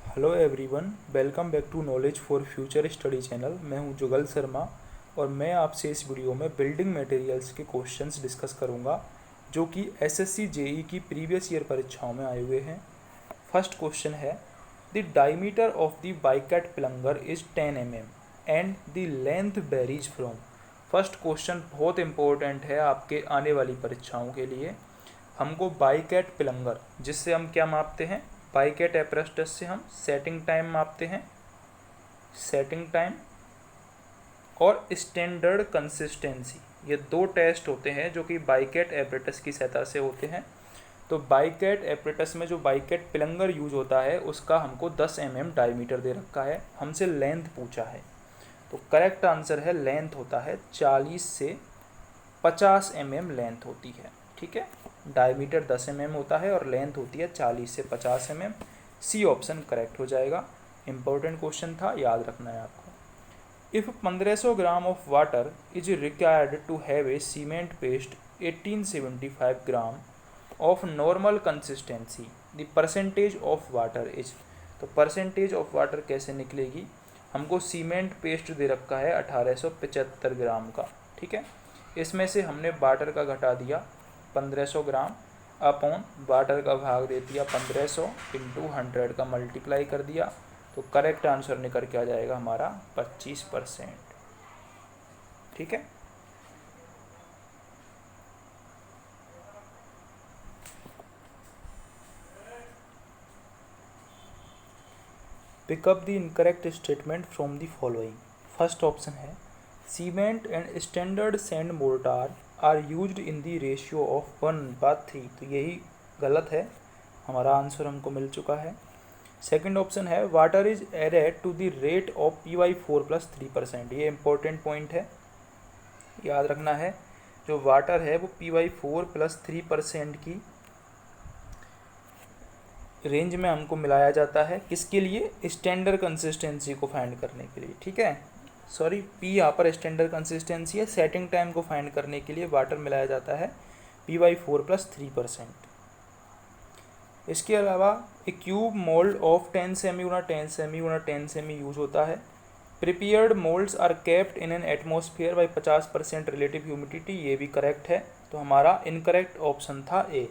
Hello everyone, welcome back to knowledge for future study channel. मैं हूं जुगल शर्मा और मैं आपसे इस वीडियो में बिल्डिंग मटेरियल्स के क्वेश्चंस डिस्कस करूंगा जो कि एसएससी जेई की प्रीवियस ईयर परीक्षाओं में आए हुए हैं। फर्स्ट क्वेश्चन है, the diameter of the Vicat plunger is 10 mm and the length varies from. First question बहुत इंपॉर्टेंट है आपके आने वाली परीक्षाओं के लिए। हमको बाइकैट प्लंगर, जिससे हम क्या मापते हैं, बाइकैट एपरेस्टस से हम सेटिंग टाइम मापते हैं, सेटिंग टाइम और स्टैंडर्ड कंसिस्टेंसी, ये दो टेस्ट होते हैं जो कि बाइकैट एपरेटस की सहायता से होते हैं। तो बाइकैट एपरेटस में जो बाइकैट प्लंगर यूज होता है उसका हमको 10 mm डायमीटर दे रखा है, हमसे लेंथ पूछा है। तो करेक्ट आंसर है लेंथ होता है 40 से 50 mm लेंथ होती है। ठीक है, डायमीटर 10 mm होता है और लेंथ होती है 40 से 50 mm। सी ऑप्शन करेक्ट हो जाएगा। इंपॉर्टेंट क्वेश्चन था, याद रखना है आपको। If 1500 gram of water is required to have a cement paste 1875 gram of normal consistency, the percentage of water is. तो परसेंटेज ऑफ वाटर कैसे निकलेगी, हमको सीमेंट पेस्ट दे रखा है 1875 ग्राम का। ठीक है, इसमें से हमने वाटर का घटा दिया 1500 ग्राम अपॉन वाटर का भाग दे दिया 1500 इंटू 100 का मल्टीप्लाई कर दिया। तो करेक्ट आंसर निकल के आ जाएगा हमारा 25%। ठीक है, pick up the incorrect statement from the following. First option है, cement and standard sand mortar are used in the ratio of 1/3। तो यही गलत है, हमारा आंसर हमको मिल चुका है। सेकंड ऑप्शन है, water is added to the rate of PY4 + 3%। ये इंपॉर्टेंट पॉइंट है, याद रखना है। जो वाटर है वो PY4 + 3% की रेंज में हमको मिलाया जाता है। किसके लिए, स्टैंडर्ड कंसिस्टेंसी को फाइंड करने के लिए। ठीक है, सॉरी, पी यहाँ पर स्टैंडर्ड कंसिस्टेंसी है, सेटिंग टाइम को फाइंड करने के लिए वाटर मिलाया जाता है PY4 + 3%। इसके अलावा एक क्यूब मोल्ड ऑफ 10 सेमी गुना 10 सेमी गुना 10 सेमी यूज होता है। Prepared moulds are kept in an atmosphere by 50% relative humidity, ये भी करेक्ट है। तो हमारा इनकरेक्ट ऑप्शन था A.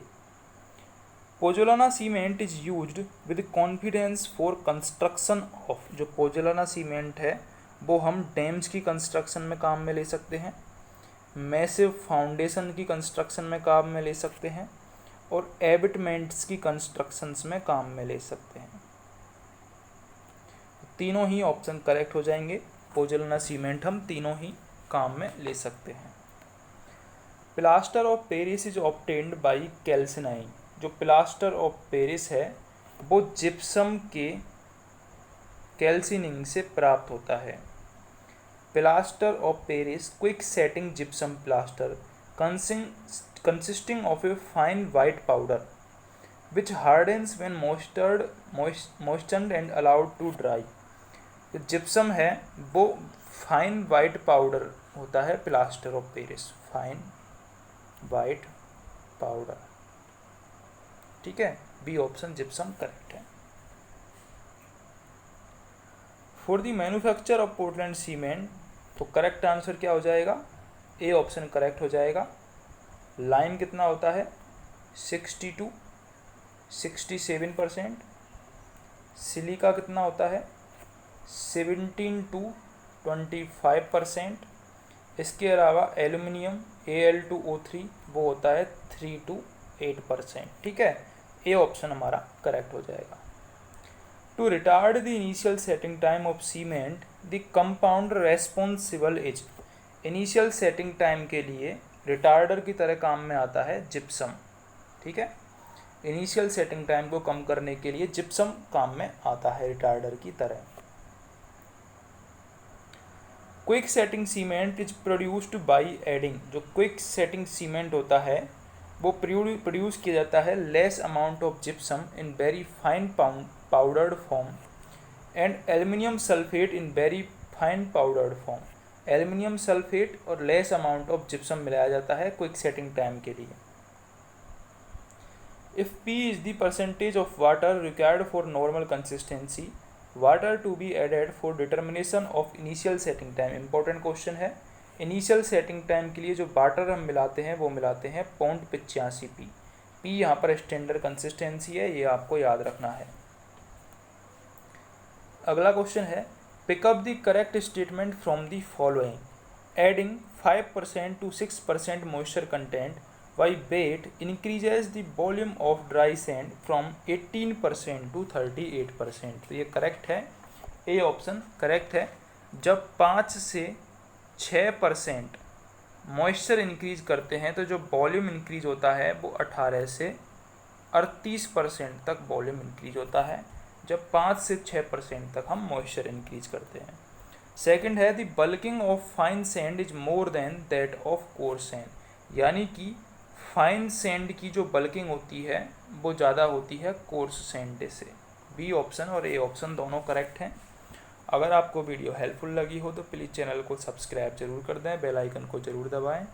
Pozzolana cement is used with confidence for construction of. जो पोजोलाना सीमेंट है वो हम डैम्स की कंस्ट्रक्शन में काम में ले सकते हैं, मैसिव फाउंडेशन की कंस्ट्रक्शन में काम में ले सकते हैं और एबिटमेंट्स की कंस्ट्रक्शंस में काम में ले सकते हैं। तीनों ही ऑप्शन करेक्ट हो जाएंगे। पोजोलाना सीमेंट हम तीनों ही काम में ले सकते हैं। Plaster of Paris is obtained by calcining. जो प्लास्टर ऑफ पेरिस है वो जिप्सम के कैल्सिनिंग से प्राप्त होता है। Plaster of Paris quick setting gypsum plaster consisting of a fine white powder which hardens when moistened and allowed to dry। जो gypsum है वो फाइन वाइट पाउडर होता है plaster of Paris, fine white powder. ठीक है, B option gypsum correct है। For the manufacture of Portland cement, तो correct answer क्या हो जाएगा, ए ऑप्शन करेक्ट हो जाएगा। लाइम कितना होता है, 60 to 67%। सिलिका कितना होता है, 17 to 25%। इसके अलावा एल्यूमिनियम Al2O3 वो होता है 3 to 8%। ठीक है, ए ऑप्शन हमारा करेक्ट हो जाएगा। To retard the initial setting time of cement the compound responsible is. Initial setting time के लिए रिटार्डर की तरह काम में आता है जिप्सम। ठीक है, इनिशियल सेटिंग टाइम को कम करने के लिए जिप्सम काम में आता है रिटार्डर की तरह। Quick setting cement is produced by adding. जो क्विक सेटिंग सीमेंट होता है वो प्रोड्यूस किया जाता है less amount of gypsum in very fine powdered form and aluminium sulphate in very fine powdered form. Aluminium sulphate और लेस अमाउंट ऑफ जिप्सम मिलाया जाता है क्विक सेटिंग टाइम के लिए। If P is the percentage of water required for normal consistency, water to be added for determination of initial setting time. Important question है। Initial setting time के लिए जो water हम मिलाते हैं वो मिलाते हैं 0.85 पी। पी यहाँ पर स्टैंडर्ड कंसिस्टेंसी है, ये आपको याद रखना है। अगला क्वेश्चन है, pick up the correct statement from the following. Adding 5% to 6% moisture content by weight increases the volume of dry sand from 18% to 38%। तो ये करेक्ट है, ए ऑप्शन करेक्ट है। जब 5 से 6% मॉइस्चर इंक्रीज करते हैं तो जो वॉल्यूम इंक्रीज होता है वो 18 से 38% तक वॉल्यूम इंक्रीज होता है, जब 5 से 6% तक हम मॉइस्चर इंक्रीज करते हैं। सेकंड है, the bulking of fine sand is more than that of coarse sand, यानी कि फाइन सैंड की जो बल्किंग होती है वो ज़्यादा होती है कोर्स सैंड से। बी ऑप्शन और ए ऑप्शन दोनों करेक्ट हैं। अगर आपको वीडियो हेल्पफुल लगी हो तो प्लीज़ चैनल को सब्सक्राइब जरूर कर दें, बेल आइकन को ज़रूर दबाएं।